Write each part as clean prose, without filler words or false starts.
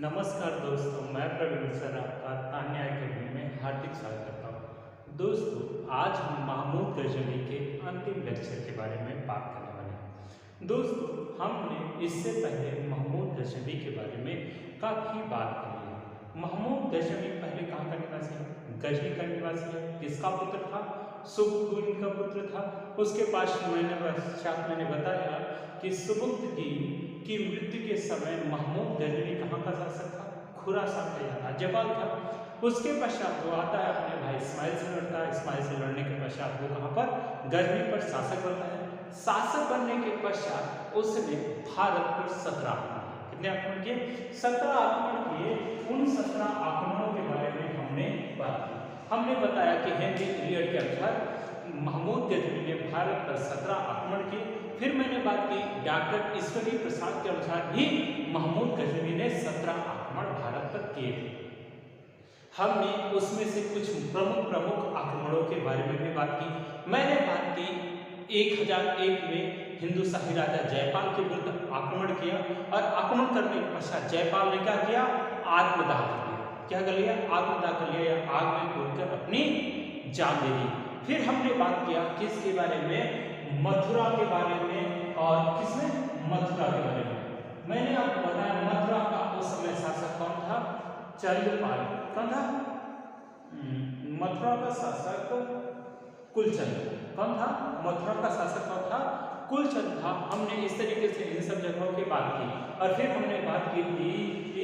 नमस्कार दोस्तों, मैं प्रवीण सर आपका तान्या अकेडमी में हार्दिक स्वागत करता हूँ। दोस्तों, आज हम महमूद गजनवी के अंतिम लेक्चर के बारे में बात करने वाले हैं। दोस्तों, हमने इससे पहले महमूद गजनवी के बारे में काफ़ी बात कर ली है। महमूद गजनवी पहले कहाँ का निवासी है? गजनी का निवासी है। किसका पुत्र था? सुबुक्तगीन का पुत्र था। उसके पास मैंने बताया कि सुबुक्तगीन की मृत्यु के समय महमूद गजनवी कहाँ का शासक था? खुरासान का राज्यपाल था। उसके पश्चात वो आता है अपने भाई इस्माइल से लड़ता है। इस्माइल से लड़ने के पश्चात वो कहाँ पर? गजनी पर शासक बनता है। शासक बनने के पश्चात उसने भारत पर 17 आक्रमण किए। कितने आक्रमण किए? 17 आक्रमण किए। उन 17 आक्रमणों के बारे में हमने बात की। हमने बताया कि हेनरी इलियट के अनुसार महमूद गजनवी ने भारत पर 17 आक्रमण किए। फिर मैंने बात की डॉक्टर ईश्वरी प्रसाद के अनुसार भी महमूद गजनवी ने 17 आक्रमण भारत पर किए थे। हमने उसमें से कुछ प्रमुख आक्रमणों के बारे में भी बात की। मैंने बात की 1001 में हिंदुशाही राजा जयपाल के विरुद्ध आक्रमण किया और आक्रमण करने के पश्चात जयपाल ने क्या किया? आत्मदाह कर लिया। क्या कर लिया? आत्मदाह कर लिया या आग में कूदकर अपनी जान दे दी। फिर हमने बात किया किसके बारे में? मथुरा के बारे में। और किसमें? मथुरा के बारे में। मैंने आपको बताया मथुरा का उस समय शासक कौन था? चंद्रपाल। कौन था? मथुरा का शासक कुलचंद्र। कौन था? मथुरा का शासक कौन था? कुलचंद्र था। हमने इस तरीके से इन सब जगहों की बात की और फिर हमने बात की थी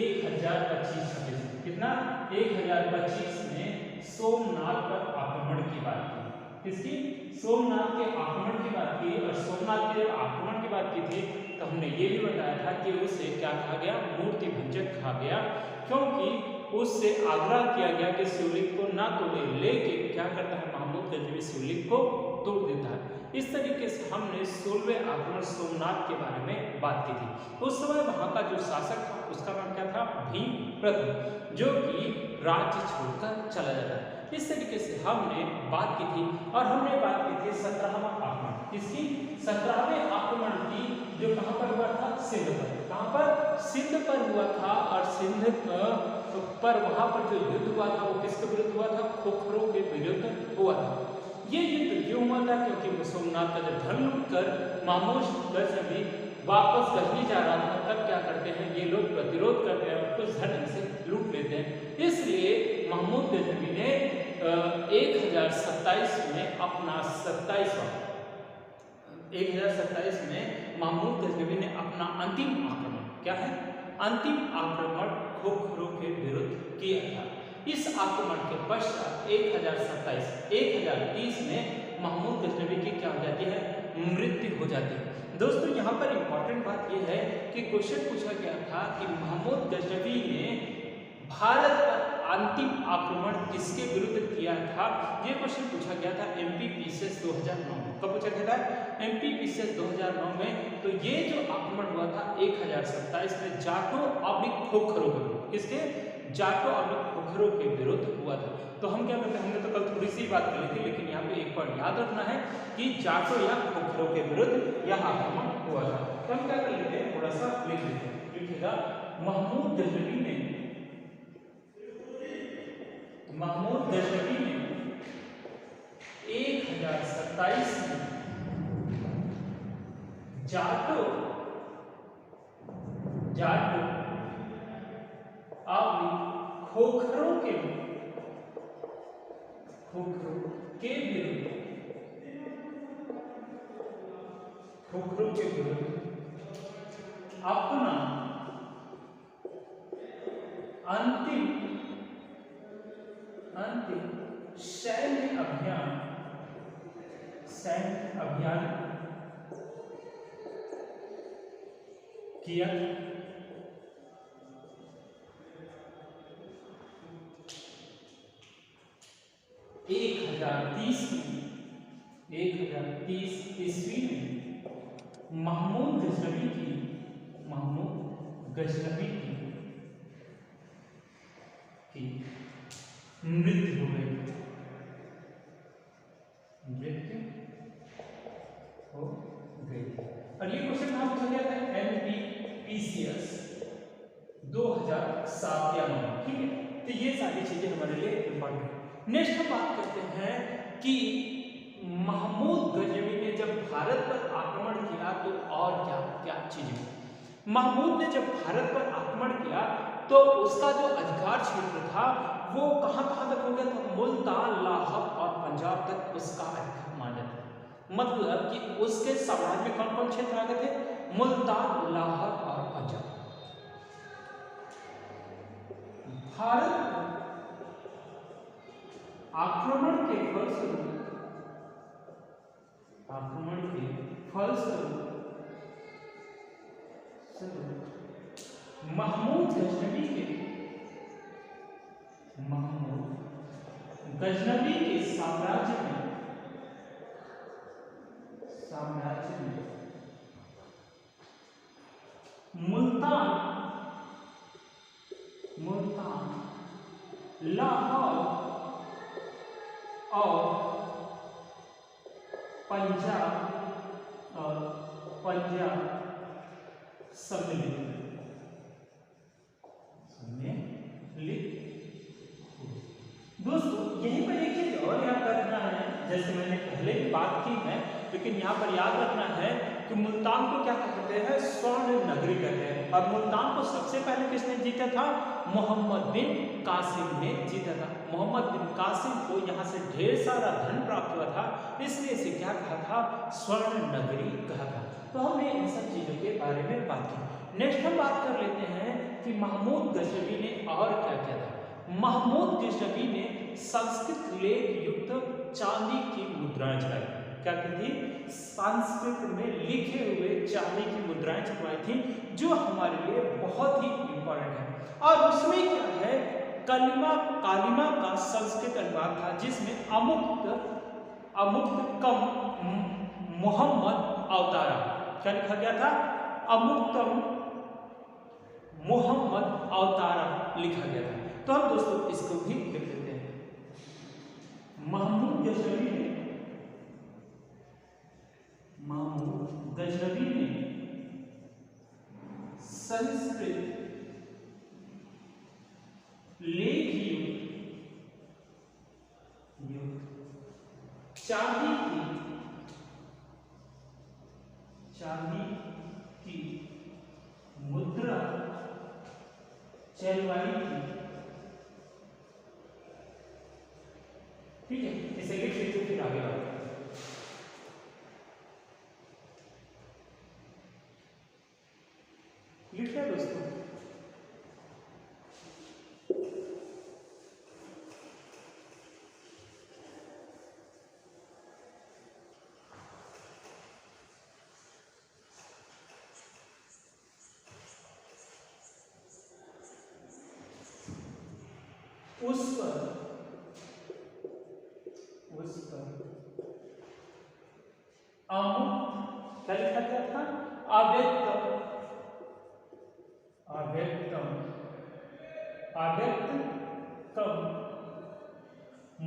1025 में। कितना? 1025 में सोमनाथ पर आक्रमण की बात की। किसकी? सोमनाथ के आक्रमण की बात की। और सोमनाथ के आक्रमण की बात की थी तो हमने ये भी बताया था कि उसे क्या कहा गया? मूर्ति भंजक कहा गया, क्योंकि उससे आग्रह किया गया कि शिवलिंग को ना तोड़े, लेकिन क्या करता है महमूद गजनवी? शिवलिंग को तोड़ देता है। इस तरीके से हमने 16वें आक्रमण सोमनाथ के बारे में बात की थी। उस समय वहां का जो शासक था उसका नाम क्या था? भीम प्रथम, जो कि राज्य छोड़कर चला जाता है। इस तरीके से हमने बात की थी और हमने बात की थी 17वां आक्रमण। किसकी? 17वें आक्रमण की, जो कहां पर हुआ था? सिंध पर। कहां पर? सिंध पर हुआ था। और सिंध पर वहां पर जो युद्ध हुआ था वो किसके विरुद्ध हुआ था? खोखरों के विरुद्ध हुआ था। ये युद्ध क्यों हुआ था? क्योंकि सोमनाथ का जब धन लूट कर महमूद गजनवी वापस गजनी जा रहा था, तब क्या करते हैं ये लोग? प्रतिरोध करते हैं और कुछ धन से लूट लेते हैं। इसलिए महमूद गजनवी ने 1027 में अपना 1027 में महमूद गजनवी ने अपना अंतिम आक्रमण, क्या है? अंतिम आक्रमण खोखरों के विरुद्ध किया था। इस आक्रमण के पश्चात 1030 में महमूद गजनवी की क्या हो जाती है? मृत्यु हो जाती है। दोस्तों, यहाँ पर इंपॉर्टेंट बात यह है कि क्वेश्चन पूछा गया था कि महमूद गजनवी ने भारत पर अंतिम आक्रमण किसके विरुद्ध किया था? ये क्वेश्चन पूछा गया था एमपीपीसीएस 2009 में। कब पूछा गया था? एमपीपीसीएस 2009 में। तो ये जो आक्रमण हुआ था 1027 में जाटों और खोखरों के विरुद्ध। किसके? जाटों और खोखरों के विरुद्ध हुआ था। तो हम क्या करते हैं? हमने तो कल थोड़ी सी बात कर ली थी, लेकिन यहाँ पे एक बार याद रखना है कि जाटों या खोखरों के विरुद्ध यह आक्रमण हुआ था। तो हम क्या कर लेते हैं? थोड़ा सा लिख लेते हैं। लिखिएगा, महमूद गजनवी ने 1027 में जाटों और खोखरों के विरुद्ध अपना अंतिम सैन्य अभियान किया। 1030 ईस्वी में महमूद गजनवी की मृत्यु हो गई। और ये क्वेश्चन कहाँ पूछा गया था? एमपीपीसीएस 2007 या 9, ठीक है। तो ये सारी चीजें हमारे लिए इंपॉर्टेंट है। नेक्स्ट हम बात करते हैं कि महमूद गजनवी ने जब भारत पर आक्रमण किया तो और क्या क्या चीजें। महमूद ने जब भारत पर आक्रमण किया तो उसका जो अधिकार क्षेत्र था वो कहां कहां तक हो गया था, मुल्तान, लाहौर और पंजाब तक उसका अधिकार माना था। मतलब कि उसके साम्राज्य में कौन कौन क्षेत्र आ गए थे, मुल्तान, लाहौर और पंजाब। भारत आक्रमण के फलस्वरूप महमूद गजनवी के साम्राज्य में मुल्तान, लाहौर और पंजाब सम्मिलित दोस्तों। यहीं पर एक चीज और याद रखना है, जैसे मैंने पहले भी बात की है, लेकिन यहाँ पर याद रखना है कि मुल्तान को क्या कहते हैं, स्वर्ण नगरी कहते हैं। और मुल्तान को सबसे पहले किसने जीता था, मोहम्मद बिन कासिम ने जीता था। मोहम्मद बिन कासिम को यहाँ से ढेर सारा धन प्राप्त हुआ था, इसलिए इसे क्या कहा था, स्वर्ण नगरी कहा था। तो हमने इन सब चीजों के बारे में बात की। नेक्स्ट हम बात कर लेते हैं कि महमूद गजनवी ने और क्या किया था। महमूद गजनवी ने संस्कृत लेख युक्त चांदी की मुद्राएं चलाई। क्या की थी, संस्कृत में लिखे हुए चांदी की मुद्राएं छपवाई थी, जो हमारे लिए बहुत ही इंपॉर्टेंट है। और उसमें क्या है, कालिमा का संस्कृत अनुवाद था, जिसमें अमुक्त कम मोहम्मद अवतारा, क्या लिखा गया था, अमुक्तम मोहम्मद अवतारा लिखा गया था। तो हम दोस्तों इसको भी देख लेते हैं। महमूद गजनवी ने संस्कृत लेख युक्त चांदी की मुद्रा चलवाई थी, ठीक है। इसे लिख लीजिए, फिर आगे बढ़ते हैं। लिख लिया दोस्तों। उस पर क्या लिखा गया था, अव्यक्तम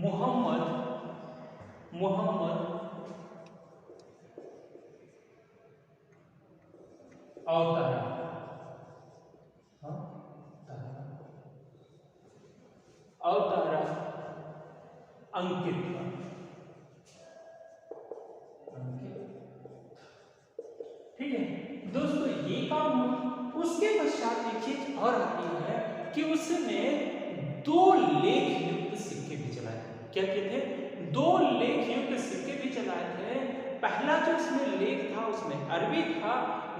मोहम्मद अवतारा, अंकित, ठीक है दोस्तों। ये काम, उसके पश्चात एक चीज और आती है कि उसने 2 लेख युक्त सिक्के भी चलाए। क्या कहते हैं, 2 लेख युक्त सिक्के भी चलाए थे। पहला जो उसमें लेख था उसमें अरबी था,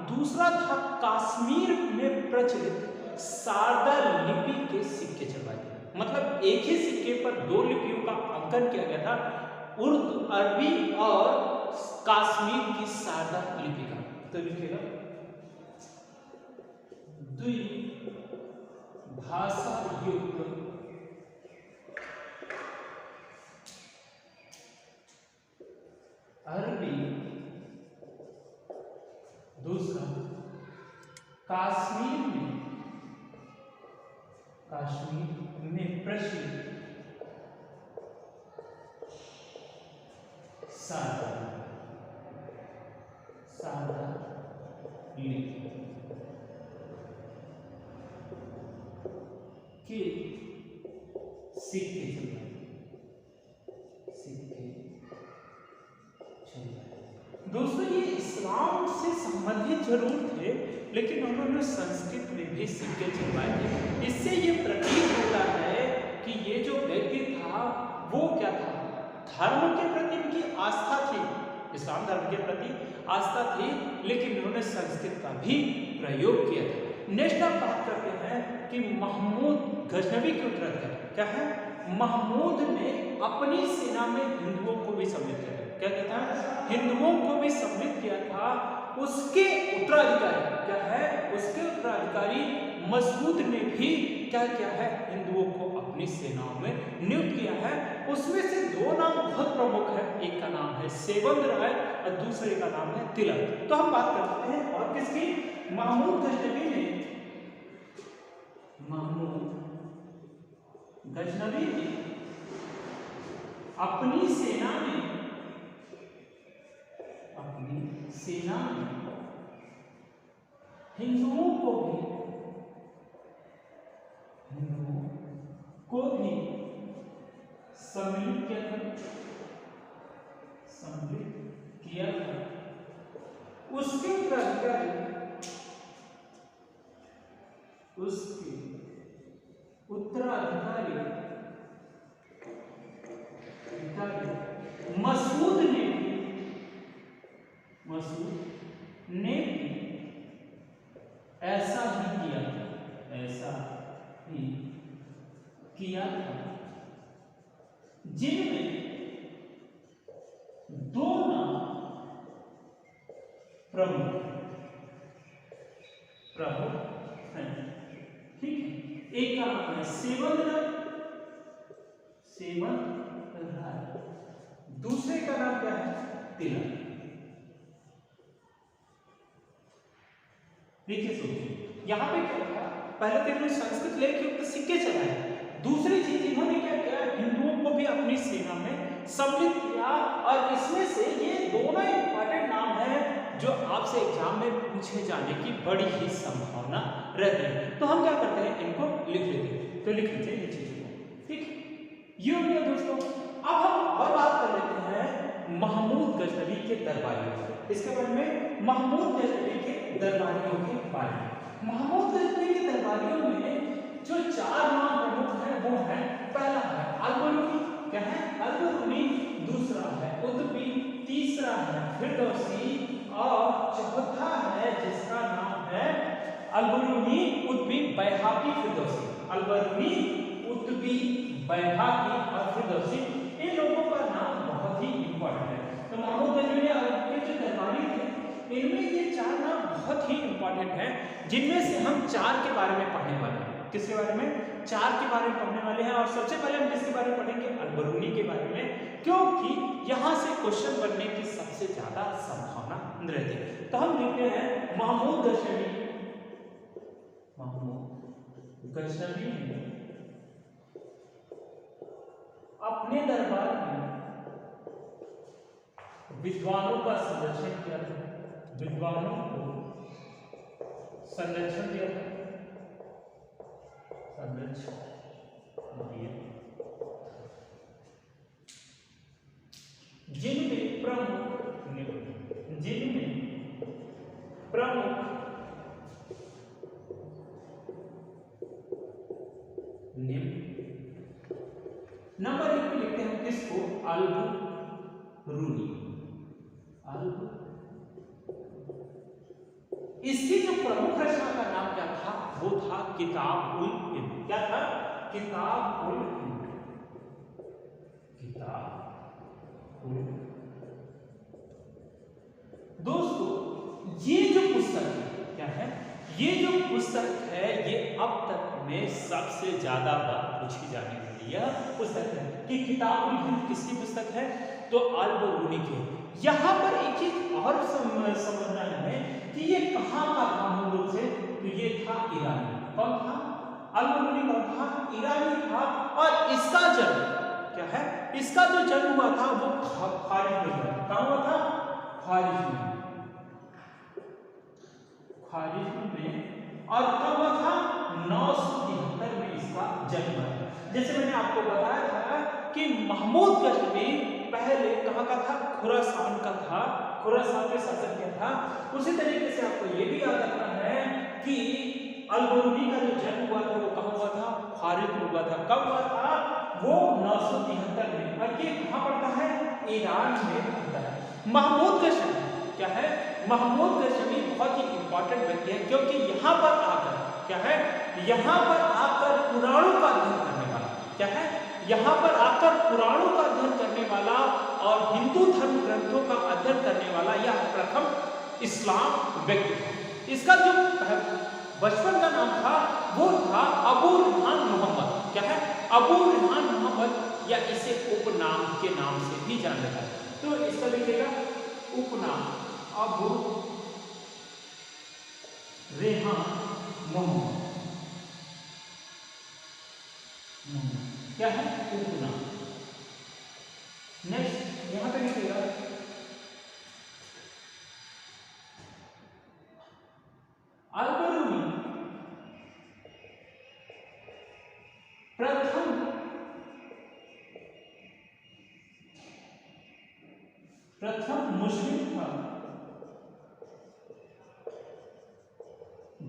दूसरा था कश्मीर में प्रचलित सारदा लिपि के सिक्के चलवाए थे। मतलब एक ही सिक्के पर 2 लिपियों का अंकन किया गया था, उर्दू, अरबी और कश्मीर की सारदा लिपि का। तो लिखेगा द्विभाषा युक्त अरबी, दूसरा कश्मीर में प्रचलित सारदा लिपि। दोस्तों ये इस्लाम से संबंधित जरूर थे, लेकिन उन्होंने संस्कृत में भी सिक्के चलवाए थे। इससे ये प्रतीत होता है कि ये जो व्यक्ति था वो क्या था, धर्म के प्रति उनकी आस्था थी, इस्लाम धर्म के प्रति आस्था थी, लेकिन उन्होंने संस्कृत का भी प्रयोग किया था। नेक्स्ट आप बात करते हैं कि महमूद गजनवी के उत्तराधिकारी क्या है, महमूद ने अपनी सेना में हिंदुओं को भी सम्मिलित किया। क्या कहता है, हिंदुओं को भी सम्मिलित किया था। उसके उत्तराधिकारी क्या है, उसके उत्तराधिकारी मसूद ने भी क्या किया है, हिंदुओं को अपनी सेनाओं में नियुक्त किया है। उसमें से दो नाम बहुत प्रमुख है, एक का नाम है सेवंद राय और दूसरे का नाम है तिलक। तो हम बात करते हैं और किसकी, महमूद गजनवी ने, महमूद गजनवी ने अपनी सेना में हिंदुओं को भी सम्मिलित किया था। उसके उत्तराधिकारी मसूद ने भी ऐसा ही किया था, जिनमें दो नाम प्रमुख हैं। ठीक है, एक का नाम है सेवंद राय, दूसरे का नाम क्या है, तिलक। देखिए सोचिए यहां पे क्या था, पहले तो इन्होंने संस्कृत लेके सिक्के चलाए, दूसरी चीज इन्होंने क्या किया, हिंदुओं को भी अपनी सेना में सम्मिलित किया। और इसमें से ये दोनों इंपॉर्टेंट नाम है जो आपसे एग्जाम में पूछे जाने की बड़ी ही संभावना रहती है। तो हम क्या करते हैं, इनको लिख लेते हैं। तो लिख लीजिए इन चीजों को, ठीक। ये हो गया दोस्तों। अब हम और बात कर लेते हैं महमूद गजनवी के दरबारियों, इसके बारे में, महमूद गजनवी के दरबारियों के बारे में। महमूद गजनवी के दरबारियों में जो चार नाम प्रमुख हैं वो है, पहला है अल-बरूनी, क्या है, अल-बरूनी, दूसरा है उतबी, तीसरा है फिरदौसी और चौथा है जिसका नाम है अल-बरूनी, उतबी, बैहाकी, फिरदौसी। अल-बरूनी, उतबी, बैहाकी और फिरदौसी, इन लोगों का नाम बहुत ही इंपॉर्टेंट है। तो महमूद गजनवी के जो दरबारी थे, इनमें ये चार नाम बहुत ही इंपॉर्टेंट हैं, जिनमें से हम चार के बारे में पढ़ने वाले हैं। किसके बारे में, चार के बारे में पढ़ने वाले हैं। और सबसे पहले हम किसके बारे में पढ़ेंगे, अल-बरूनी के बारे में, क्योंकि यहां से क्वेश्चन बनने की सबसे ज्यादा संभावना रहती है। तो हम लिखते हैं महमूद गजनवी ने अपने दरबार में विद्वानों का संरक्षण किया था, विद्वानों को संरक्षण दिया था, जिनमें प्रमुख नंबर एक पे लिखते हैं किसको, अल-बरूनी। इसकी जो प्रमुख रचना का नाम क्या था, वो था किताब-उल-हिंद। क्या था, किताब-उल-हिंद। दोस्तों ये जो पुस्तक है, क्या है, ये जो पुस्तक है, ये अब तक में सबसे ज्यादा बार पूछी जाने वाली यह पुस्तक है कि किताब-उल-हिंद किसकी पुस्तक है, तो अल-बरूनी की। यहाँ पर एक चीज और समझना है कि ये कहाँ का था मूल रूप से, तो ये था ईरानी। कौन था, अल-बरूनी कौन था, ईरानी था। और इसका जन्म क्या है, इसका जो जन्म हुआ था वो ख्वारिज़्म में हुआ। कहाँ हुआ था, ख्वारिज़्म में। और कब हुआ था, 973 में इसका जन्म हुआ था। जैसे मैंने आपको बताया था कि महमूद गजनवी पहले कहाँ का था? खुरासान का था, खुरासान पे शासन किया था। उसी तरीके से आपको ये भी याद रखना है कि अल-बरूनी का जो जन्म हुआ था वो कहाँ हुआ था? फारिस में हुआ था। कब हुआ था? वो 973 में। और ये कहाँ पड़ता है? ईरान में पड़ता है। महमूद गजनवी क्या है? महमूद गजनवी बहुत ही इंपॉर्टेंट व्यक्ति है, क्योंकि यहाँ पर आकर क्या है? यहाँ पर आकर पुराणों का अध्ययन करने वाला क्या है? यहाँ पर आकर पुराणों का अध्ययन करने वाला और हिंदू धर्म ग्रंथों का अध्ययन करने वाला यह प्रथम इस्लाम व्यक्ति है। इसका जो बचपन का नाम था वो था अबू रेहान मोहम्मद। क्या है? अबू रेहान मोहम्मद, या इसे उपनाम के नाम से भी जाना जाता है। तो इसका लिखिएगा उपनाम अबू रेहान मोहम्मद। क्या है? उपनाम। नेक्स्ट यहां पे लिखिएगा अल-बरूनी प्रथम मुस्लिम था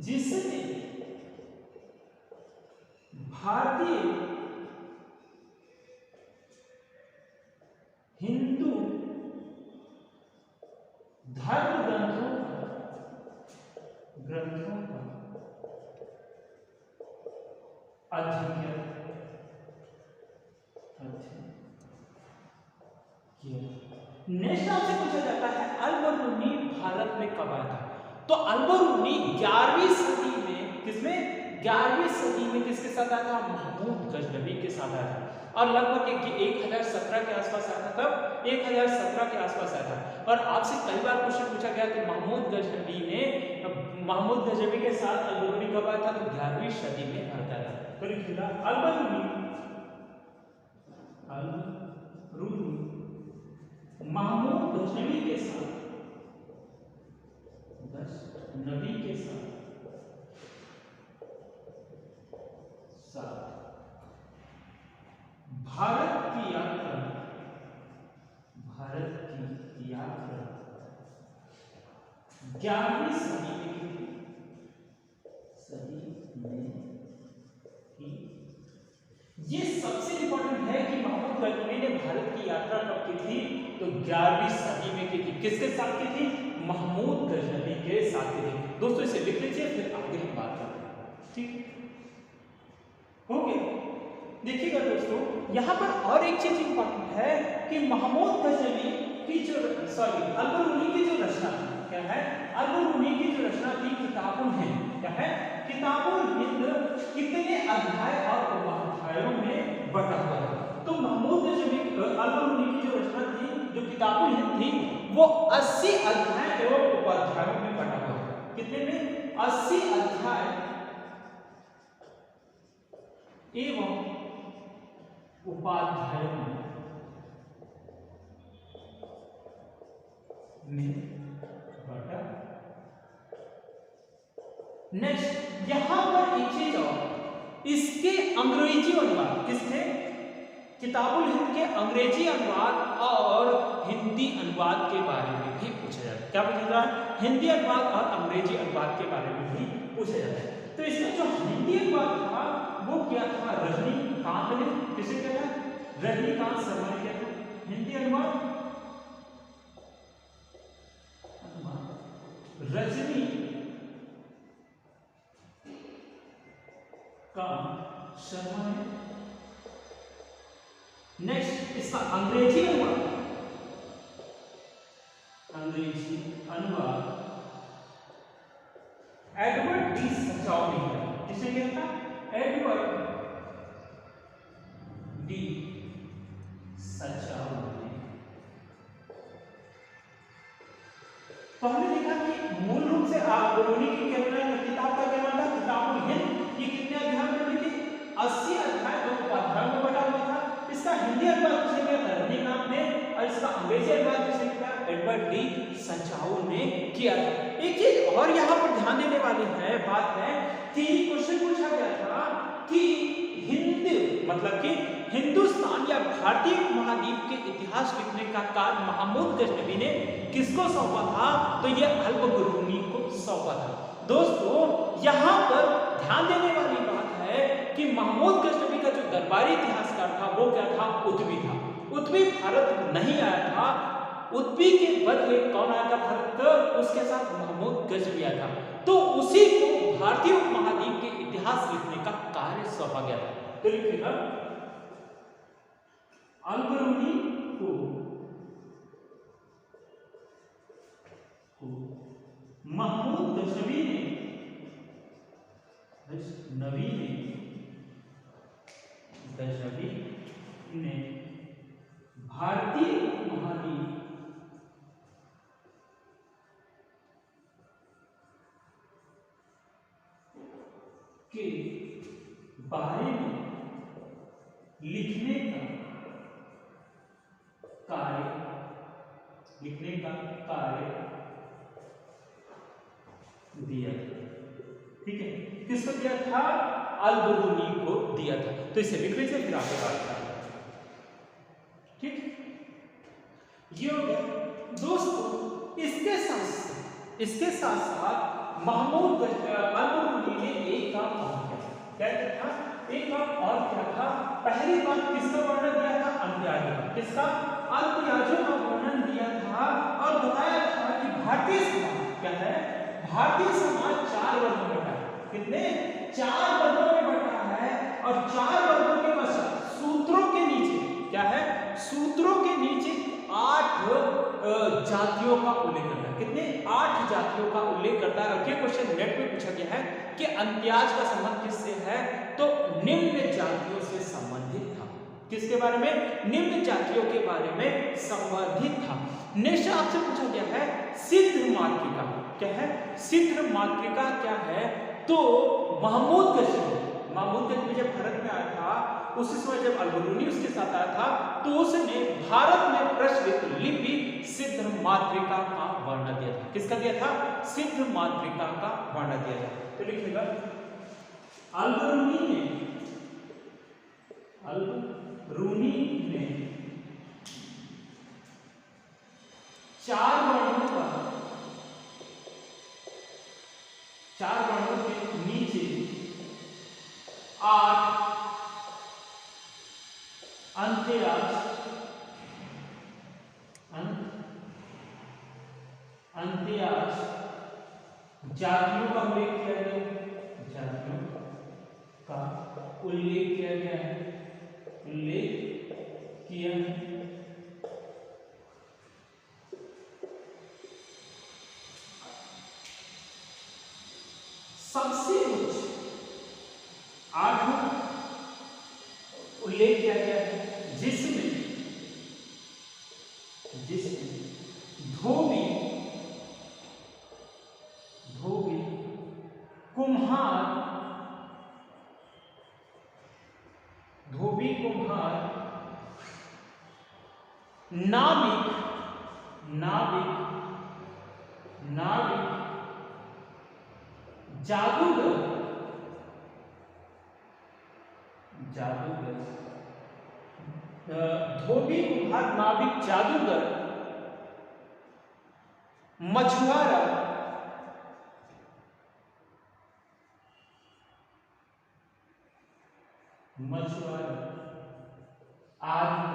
जिसने भारतीय हिंदू धर्म ग्रंथों का अध्ययन किया। नेक्स्ट आपसे पूछा जाता है अल-बरूनी भारत में कब आया था? तो अल-बरूनी 11वीं सदी में, किसमें? 11वीं सदी में किसके साथ आया था? महमूद गजनवी के साथ आया था। और लगभग 1017 के आसपास आया था। कब? 1017 के आसपास आया था। और आपसे कई बार क्वेश्चन पूछा गया कि महमूद गजनवी के साथ अल-बरूनी कब आया था? तो 11वीं सदी में भारत आया था। तो लिखिएगा अल-बरूनी महमूद गजनवी के साथ भारत की यात्रा 11वीं सदी में की। ये सबसे इंपॉर्टेंट है कि महमूद गजनवी ने भारत की यात्रा कब की थी? तो 11वीं सदी में की थी। किसके साथ की थी? महमूद गजनवी के साथ की थी। दोस्तों इसे लिख लीजिए, फिर आगे हम बात करते हैं। ठीक हो गया? देखिएगा दोस्तों, यहाँ पर और एक चीज इंपॉर्टेंट है कि महमूद गजनवी की जो अल-बरूनी की जो रचना क्या है? अल-बरूनी की जो रचना थी किताबुल हिंद। क्या है? किताबुल हिंद कितने अध्याय और उपाध्यायों में बटा हुआ है? तो महमूद गजनवी अल-बरूनी की जो रचना थी, जो किताबुल हिंद थी, वो 80 अध्याय एवं उपाध्यायों में बटा हुआ है। कितने में? 80 अध्याय एवं उपाध्यायों में बटा। नेक्स्ट यहां पर एक चीज और, इसके अंग्रेजी अनुवाद, किसके? किताबुल हिंद के अंग्रेजी अनुवाद और हिंदी अनुवाद के बारे में भी पूछा जाता है। क्या पूछा जाता है? हिंदी अनुवाद और अंग्रेजी अनुवाद के बारे में भी पूछा जाता है। तो इसमें जो हिंदी अनुवाद था वो क्या था? रजनीकांत ने। किसे किया था? रजनीकांत शर्मा ने किया था। हिंदी अनुवाद रजनी का शर्मा ने। नेक्स्ट इसका अंग्रेजी अनुवाद एडवर्ड डी सचाउ ने किया। किसने किया था? एडवर्ड डी सचाउ ने। तो हमने देखा कि मूल रूप से अल-बरूनी की किताब का क्या नाम था? किताबुल हिंद। ये कितने अध्याय में लिखी? 80 अध्याय और उपाध्यायों में बटा हुआ था। इसका हिंदी अनुवाद किसने किया था? रजनीकांत ने। और इसका अंग्रेजी अनुवाद किसने किया? एडवर्ड डी सचाउ ने किया था। एक चीज और यहाँ पर ध्यान देने वाली है बात है कि क्वेश्चन पूछा गया था कि हिंद मतलब कि हिंदुस्तान या भारतीय महाद्वीप के इतिहास लिखने का कार्य महमूद गजनवी ने किसको सौंपा था? तो ये अल-बरूनी को सौंपा था। दोस्तों यहाँ पर ध्यान देने वाली बात है कि महमूद गजनवी का जो दरबारी इतिहासकार था वो क्या था? उतवी था। उतवी भारत नहीं आया था, उतवी के बदले कौन आया था भारत? उसके साथ महमूद गजनवी आया था। तो उसी को भारतीय उपमहाद्वीप के इतिहास लिखने का कार्य सौंपा गया था। तो लिखिएगा अल-बरूनी को महमूद गजनवी ने भारतीय उपमहाद्वीप के बारे में लिखने का कार्य दिया था। ठीक है, किसको दिया था? अल-बरूनी को दिया था। तो इसे लिख लीजिए, फिर आगे बात करेंगे। ठीक, ये हो गया। दोस्तों इसके साथ साथ महमूद अल-बरूनी ने एक काम और किया। क्या किया था? एक काम और क्या था? पहली बात किसका वर्णन दिया था? अंत्याजों का। किसका? अंत्याजों का वर्णन दिया था और बताया था कि भारतीय समाज क्या है? भारतीय समाज 4 वर्गों में बटा है। कितने? 4 वर्गों में बटा है। और 4 वर्गों के पश्चात सूत्रों के नीचे क्या है? सूत्रों के नीचे 8 जातियों का उल्लेख करता है। कितने? 8 जातियों का उल्लेख करता है। और ये क्वेश्चन नेट में पूछा गया है कि अंत्याज का संबंध किससे है? तो निम्न जातियों से संबंधित था। किसके बारे में? निम्न जातियों के बारे में संबंधित था। नेक्स्ट आपसे पूछा गया है सिद्ध मातृका क्या है? सिद्ध मातृका क्या है? तो महमूद गजनवी जब भारत में आया था, उसी समय जब अल-बरूनी उसके साथ आया था, तो उसने भारत में प्रचलित लिपि सिद्ध मातृका का वर्णन दिया था। किसका दिया था? सिद्ध मातृका का वर्णन दिया था। तो लिखिएगा अल-बरूनी ने 4 वर्णों के नीचे 8 अंत्याज जातियों का उल्लेख किया गया है। सबसे उच्च 8 उल्लेख किया गया है, जिसमें धोबी, कुम्हार, नाविक, जादूगर, धोबी, कुम्हार, नाविक, जादूगर, मछुआरा, आदि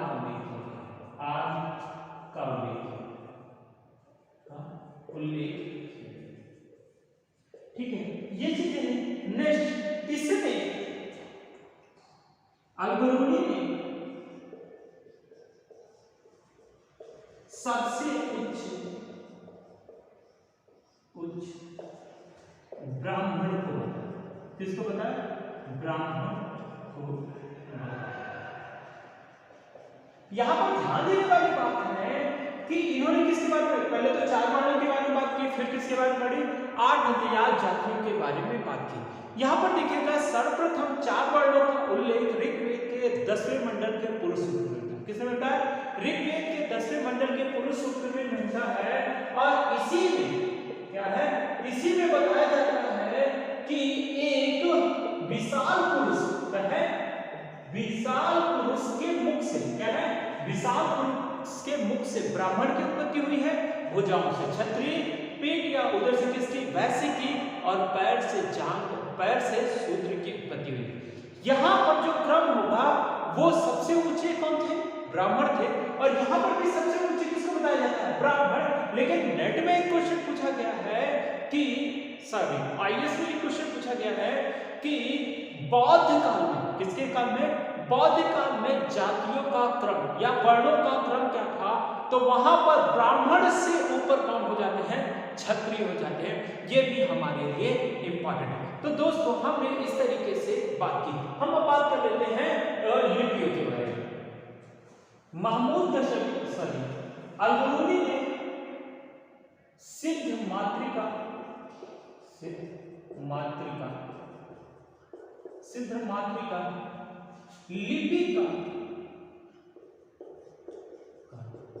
का उल्लेख। ठीक है, ये चीजें हैं। नेक्स्ट, इसमें अल-बरूनी ने सबसे उच्च ब्राह्मण को बताया। किसको बताया? ब्राह्मण को। यहां पर ध्यान देने वाली बात है कि इन्होंने किसके बारे में? पहले तो 4 वर्णों के बारे में बात की, फिर किसके बारे में पढ़ी? 8 अंत्याज जातियों के बारे में बात की। यहां पर देखिएगा सर्वप्रथम 4 वर्णों का उल्लेख ऋग्वेद के 10वें मंडल के पुरुष सूक्त में मिलता है। किसमें मिलता है? ऋग्वेद के 10वें मंडल के पुरुष सूक्त में मिलता है। और इसी में क्या है? इसी में बताया जाता है कि एक विशाल पुरुष है, विशाल पुरुष से, क्या है, विशाल पुरुष के मुख से ब्राह्मण की उत्पत्ति हुई है, भुजाओं से क्षत्रिय, पेट या उदर से किसकी, वैश्य की, और पैर से शूद्र की उत्पत्ति हुई। यहाँ पर जो क्रम होगा वो सबसे ऊंचे कौन थे, ब्राह्मण थे, और यहाँ पर भी सबसे ऊंचे किसको बताया जाता है, ब्राह्मण। लेकिन नेट में एक क्वेश्चन पूछा गया है कि आईएएस में एक क्वेश्चन पूछा गया है कि बौद्ध काल में, किसके काल में, बौद्ध काल में जातियों का क्रम या वर्णों का क्रम क्या था, तो वहां पर ब्राह्मण से ऊपर कौन हो जाते हैं, क्षत्रिय हो जाते हैं। ये भी हमारे लिए इंपॉर्टेंट है। तो दोस्तों हमने इस तरीके से बात की। हम अब बात कर लेते हैं लिपियों के बारे में। महमूद गजनवी अल-बरूनी ने सिद्ध मातृका लिपि का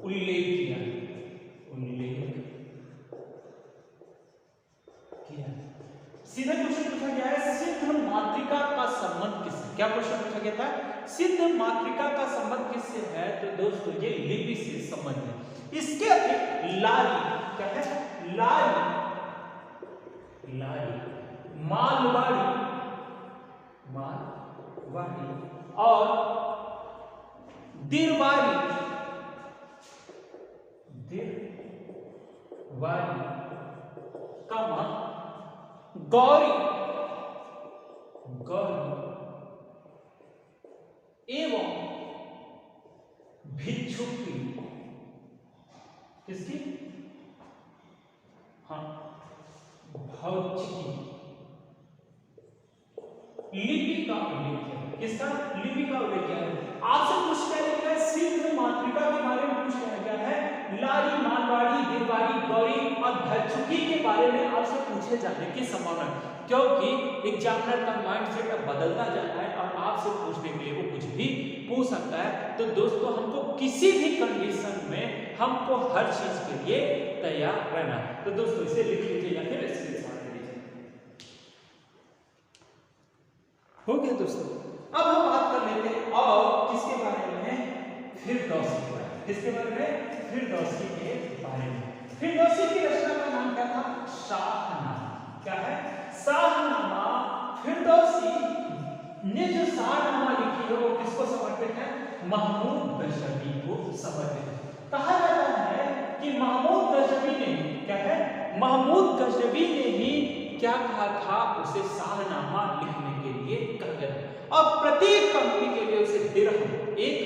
उल्लेख किया। सीधा क्वेश्चन पूछा गया है, सिद्ध मातृका का संबंध किससे, क्या क्वेश्चन पूछा गया था, सिद्ध मातृका का संबंध किससे है, तो दोस्तों ये लिपि से संबंध है। इसके अतिरिक्त लारी, क्या है, लारी, मालवाड़ी और दिरवारी का गौरी एवं भिक्षुकी, किसकी, हाँ, भौतिकी लिपि का उल्लेख है। किसका, लिपि का उल्लेख है। आपसे पूछा गया है सिद्ध मातृका के बारे में पूछा गया है, लारी, मालवाड़ी, दिरवारी, गौरी और भैक्षुकी के बारे में आपसे पूछे जाने की संभावना है, क्योंकि एग्जामिनर का माइंडसेट अब बदलता जाता है और आपसे पूछने के लिए वो कुछ भी पूछ सकता है। तो दोस्तों हमको किसी भी कंडीशन में हमको हर चीज के लिए तैयार रहना है। तो दोस्तों इसे लिख लीजिए या फिर स्क्रीनशॉट ले लीजिए। हो गया दोस्तों। अब हम बात कर लेते हैं और किसके बारे में, फिरदौसी के बारे में। किसके बारे में, फिरदौसी के बारे में। फिरदौसी की रचना का नाम क्या था, शाहनामा। क्या है, शाहनामा। फिरदौसी ने जो शाहनामा लिखी है वो किसको समर्पित है, महमूद गजनवी को समर्पित है। कहा जाता है कि महमूद गजनवी ने, क्या है, महमूद गजनवी ने ही क्या कहा था, उसे शाहनामा लिखने के लिए कहा गया। और प्रत्येक कंपनी के लिए उसे दिरहम, एक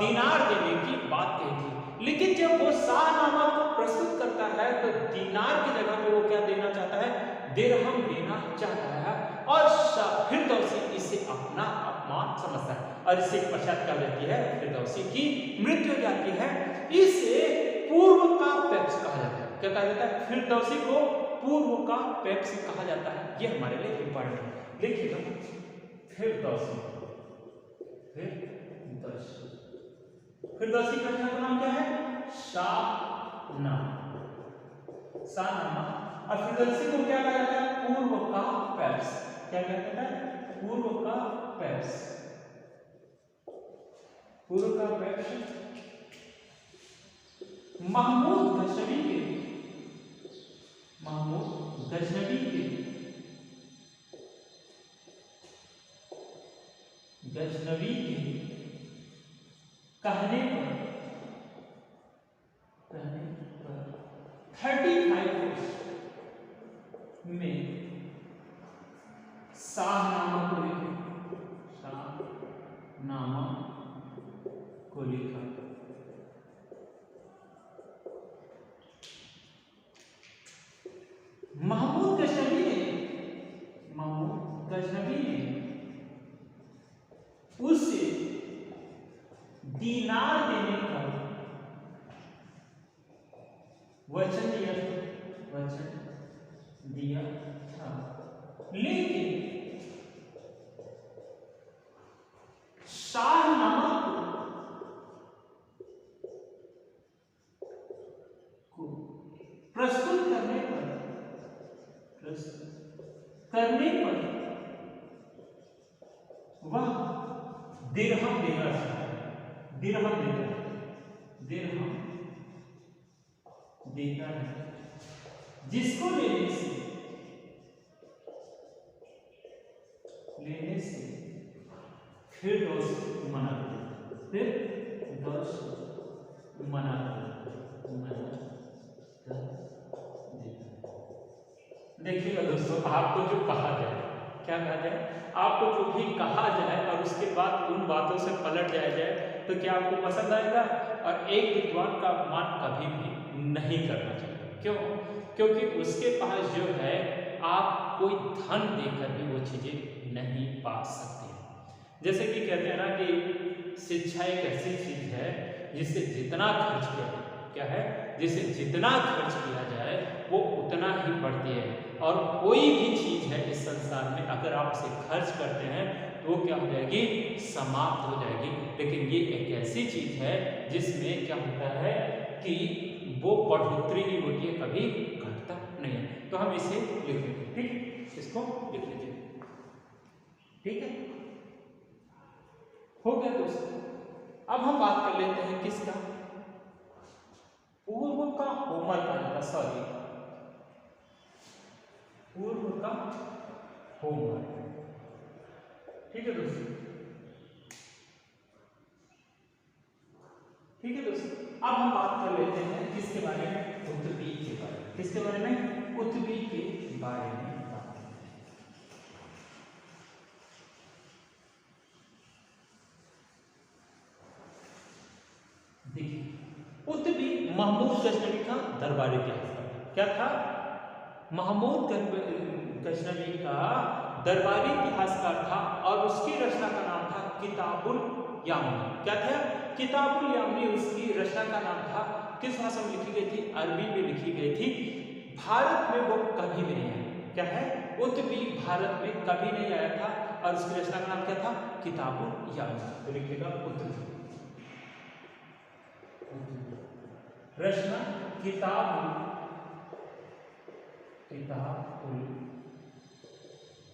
दिनार देने की बात कही थी। लेकिन जब वो शाहनामा को प्रस्तुत करता है तो दिनार की जगह पे वो क्या देना चाहता है, दिरहम देना चाहता है, और फिरदौसी इसे अपना अपमान समझता है और इससे पश्चात क्या होती है, फिरदौसी की मृत्यु हो जाती है। इसे पूर्व का पेप्स कहा जाता है। क्या कहा जाता है, फिरदौसी को पूर्व का पेप्स कहा जाता है। ये हमारे लिए इंपॉर्टेंट है। देखिए फिरदौसी का नाम क्या है, शाहनामा। और फिरदौसी को क्या कहा जाता है, पूर्व का पेप्स। क्या कहा जाता है, पूर्व का पेप्स। महमूद गजनवी के कहने पर 35 में शाहनामा को लिखा। महमूद गजनवी ने उसे दीनार देने का वचन दिया था, लेकिन शाहनामा को प्रस्तुत करने पर वह दिरहम देना चाहता है। दिरहम देता है, दिरहम देता है, जिसको लेने से फिर मना देता, फिर मना देखिएगा दोस्तों, आपको जो कहा जाए, क्या कहा जाए, आपको जो भी कहा जाए और उसके बाद उन बातों से पलट जाया जाए तो क्या आपको पसंद आएगा? और एक विद्वान का अपमान कभी भी नहीं करना चाहिए। क्यों? क्योंकि उसके पास जो है आप कोई धन देकर भी वो चीजें नहीं पा सकते। जैसे कि कहते हैं ना कि शिक्षा एक ऐसी चीज है जिससे जितना खर्च किया जाए, क्या है, जिसे जितना खर्च किया जाए वो उतना ही बढ़ती है। और कोई भी चीज है इस संसार में अगर आप उसे खर्च करते हैं तो वो क्या हो जाएगी? समाप्त हो जाएगी। लेकिन ये एक ऐसी चीज है जिसमें क्या होता है कि वो बढ़ोतरी नहीं होती है, कभी घटता नहीं है। तो हम इसे लिख लेंगे, ठीक, इसको लिख लीजिए, ठीक है, हो गया दोस्तों। अब हम बात कर लेते हैं किसका? पूर्व का होमर का, सॉरी, पूर्व का होमर, ठीक है दोस्तों, ठीक है दोस्तों। अब हम बात कर लेते हैं किसके बारे में? उत्तबी के बारे में। किसके बारे में? उत्तबी के बारे में बात करते हैं। देखिए, उत्तबी महमूद गजनवी का दरबारी इतिहासकार, क्या था? महमूद गजनवी का दरबारी इतिहासकार था और उसकी रचना का नाम था किताबुल यामनी। क्या था? किताबुल यामनी उसकी रचना का नाम था। किस भाषा में लिखी गई थी? अरबी में लिखी गई थी। भारत में वो कभी भी नहीं आया। क्या है? उत्तबी भारत में कभी नहीं आया था और उसकी रचना का नाम क्या था? किताबुल यामनी। तो लिखिएगा उत्तबी रचना किताबुल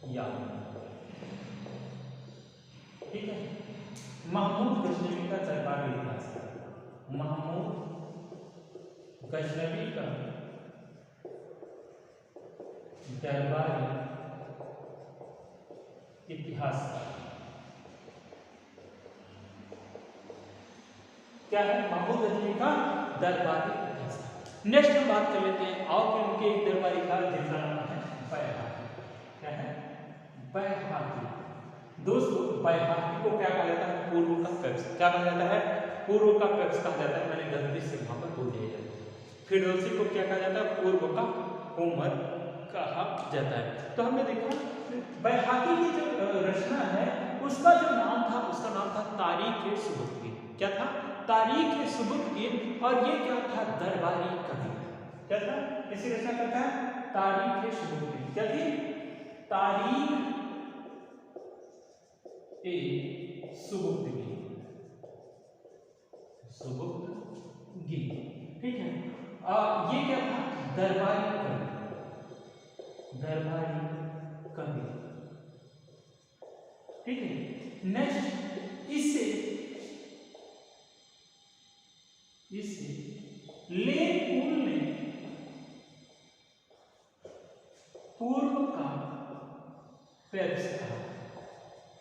यामनी, ठीक है। महमूद गजनवी का दरबारी इतिहासकार, महमूद गजनवी का दरबारी इतिहासकार, क्या है? महमूद गजनवी का दरबारी इतिहासकार। नेक्स्ट हम बात कर लेते हैं और फिर उनके एक दरबारी का जिनका नाम है बैहाकी। क्या है? बैहाकी। दोस्तों, बैहाकी को क्या कहा जाता है? पूर्व का पेप्स। क्या कहा जाता है? पूर्व का पेप्स कहा जाता है। मैंने गलती से वहां पर बोल दिया जाता है। फिरदौसी को क्या कहा जाता है? पूर्व का होमर कहा जाता है। तो हमने देखा बैहाकी की जो रचना है उसका जो नाम था, उसका नाम था तारीख-ए-सुबुतगीन। क्या था? तारीख-ए-सुबुतगीन। और ये क्या था? दरबारी कवि। क्या था? इसी रचना का था तारीख-ए-सुबुतगीन। क्या थी? तारीख-ए-सुबुतगीन, सुबुतगीन, ठीक है। ये क्या था? दरबारी कवि, दरबारी कवि, ठीक है। नेक्स्ट, इसे लेनपुल ने पूर्व का पेप्स कहा,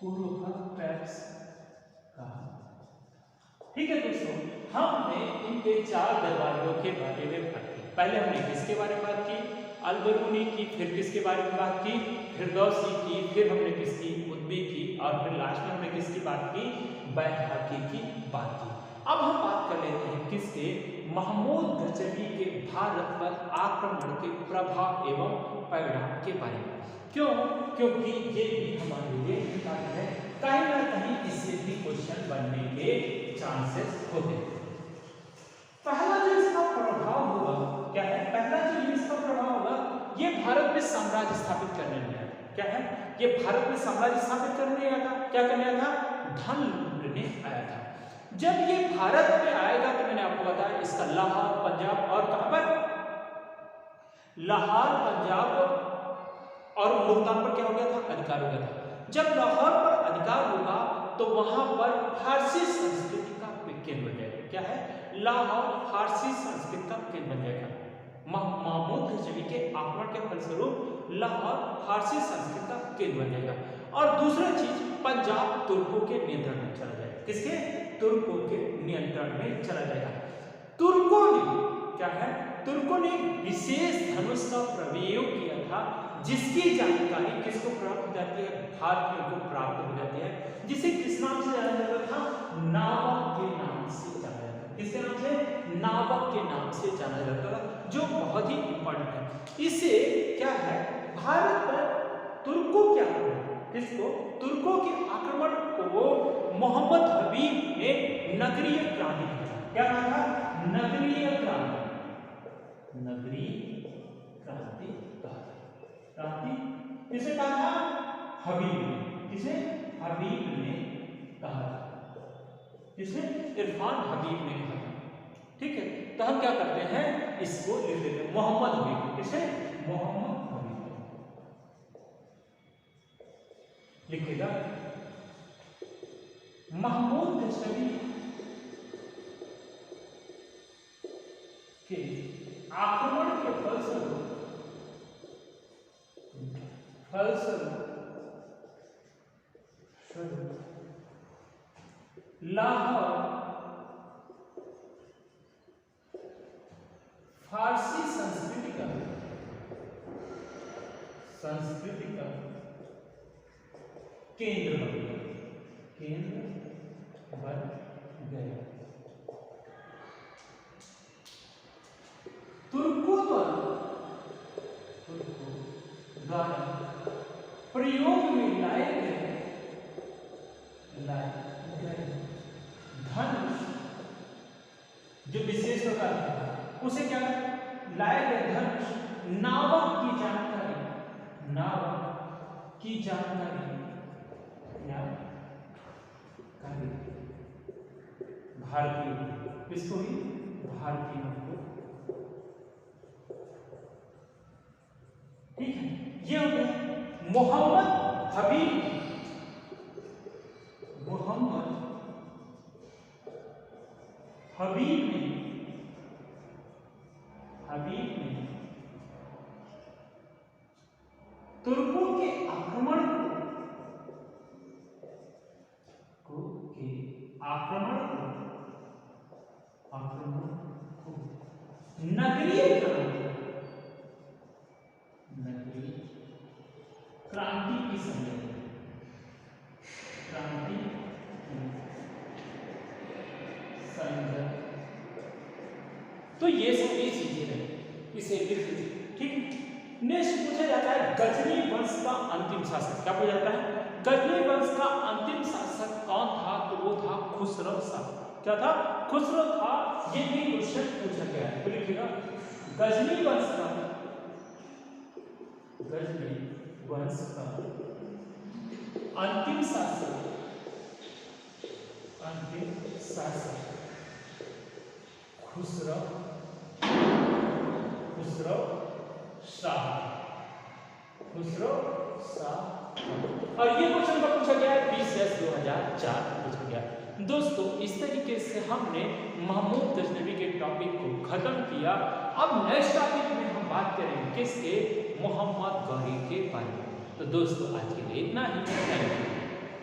पूर्व का पेप्स कहा, ठीक है दोस्तों। हमने इनके 4 दरबारियों के बारे में बात की। पहले हमने किसके बारे में बात की? अल-बरूनी की। फिर किसके बारे में बात की? फिरदौसी की। फिर हमने किसकी? उत्तबी की। और फिर लास्ट में हमने किसकी बात की? बैहाकी की बात की। अब हम बात कर लेते हैं किसके? महमूद गजनवी के भारत पर आक्रमण के प्रभाव एवं परिणाम के बारे में। क्यों? क्योंकि ये भी हमारे लिए इम्पोर्टेंट है, कहीं ना कहीं इससे भी क्वेश्चन बनने के चांसेस होते हैं। पहला जो इसका प्रभाव होगा, क्या है? पहला जो इसका प्रभाव होगा, ये भारत में साम्राज्य स्थापित करने में आया। क्या है? ये भारत में साम्राज्य स्थापित करने आया था। क्या करने आया था? धन लूटने आया था। जब ये भारत में आएगा तो मैंने आपको बताया इसका लाहौर, पंजाब और कहां पर? लाहौर, पंजाब और मुल्तान पर क्या हो गया था? अधिकार हो गया था। जब लाहौर पर अधिकार होगा तो वहां पर फारसी संस्कृति का केंद्र बन जाएगा। क्या है? लाहौर फारसी संस्कृति का केंद्र बन जाएगा। महमूद गजनवी के आक्रमण के फलस्वरूप लाहौर फारसी संस्कृति का केंद्र बन जाएगा। और दूसरा चीज, पंजाब तुर्कों के नियंत्रण में चला जाएगा। किसके? तुर्कों के नियंत्रण में चला जाएगा। तुर्कों ने क्या है? तुर्कों ने विशेष धनुष का प्रयोग किया था, जिसकी जानकारी किसको प्राप्त हो जाती है? भारतीयों को प्राप्त हो जाती है, जिसे किस नाम से जाना जाता था? नावक के नाम से जाना जाता था। किसके नाम से? नावक के नाम से जाना जाता था, जो बहुत ही इंपॉर्टेंट है। इससे क्या है? भारत पर तुर्कों क्या हुआ? किसको? तुर्कों के आक्रमण को मोहम्मद हबीब ने नगरीय क्रांति कहा। क्या कहा था? नगरीय क्रांति। नगरीय क्रांति कहा। क्रांति किसे कहा था? हबीब ने। किसे? हबीब ने कहा था। किसने? इरफान हबीब ने कहा था। ठीक है, तो हम क्या करते हैं? इसको लिख लेते हैं मोहम्मद हबीब। किसे? मोहम्मद हबीब लिखेगा। महमूद गजनवी के आक्रमण के फलस्वरूप लाहौर फारसी संस्कृति का केंद्र बन गया। केंद्र बन गया। तुर्कों द्वारा प्रयोग में लाए गए धनुष जो विशेष प्रकार था, उसे क्या लाए गए धनुष नावक की जानकारी भारतीय, किसको ही? भारतीयों को। ठीक है, ये हो गया मोहम्मद हबीब ने तुर्कों के आक्रमण को नगरीय क्रांति की संज्ञा। तो ये सभी चीजें रहे, इसे लिख लीजिए। ठीक, नेक्स्ट पूछा जाता है गजनी वंश का अंतिम शासक। क्या पूछा जाता है? गजनी वंश का अंतिम शासक कौन था? तो वो था खुसरो शाह। क्या था? खुसरो था। ये भी क्वेश्चन पूछा गया है, तो लिखिएगा गजनी वंश का अंतिम शासक खुसरो शाह। और ये क्वेश्चन का पूछा गया है 20/2004 पूछा गया। दोस्तों, इस तरीके से हमने महमूद गजनवी के टॉपिक को खत्म किया। अब नेक्स्ट टॉपिक में हम बात करेंगे किसके? मोहम्मद गौरी के बारे में। तो दोस्तों, आज के लिए इतना ही। Thank you.